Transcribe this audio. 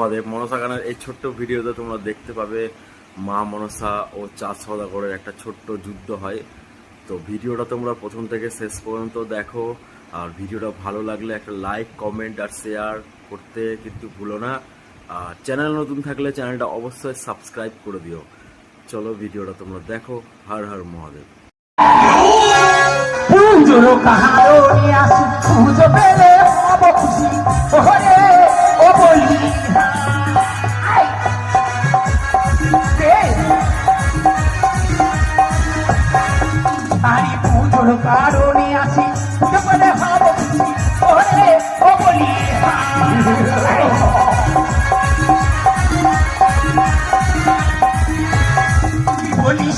মহাদেব। মনসা গানের এই ছোট্ট ভিডিওতে তোমরা দেখতে পাবে মা মনসা ও চাঁদ সওদাগরের একটা ছোট্ট যুদ্ধ হয়। তো ভিডিওটা তোমরা প্রথম থেকে শেষ পর্যন্ত দেখো, আর ভিডিওটা ভালো লাগলে একটা লাইক, কমেন্ট আর শেয়ার করতে কিন্তু ভুলো না। আর চ্যানেল নতুন থাকলে চ্যানেলটা অবশ্যই সাবস্ক্রাইব করে দিও। চলো ভিডিওটা তোমরা দেখো। হর হর মহাদেব। পুজোর কাহারণে আসি পুজো পেলে হব খুশি ওরে ও বলি আরে পুজোর কারণে আসি পুজো পেলে হব খুশি ওরে ও বলি বলি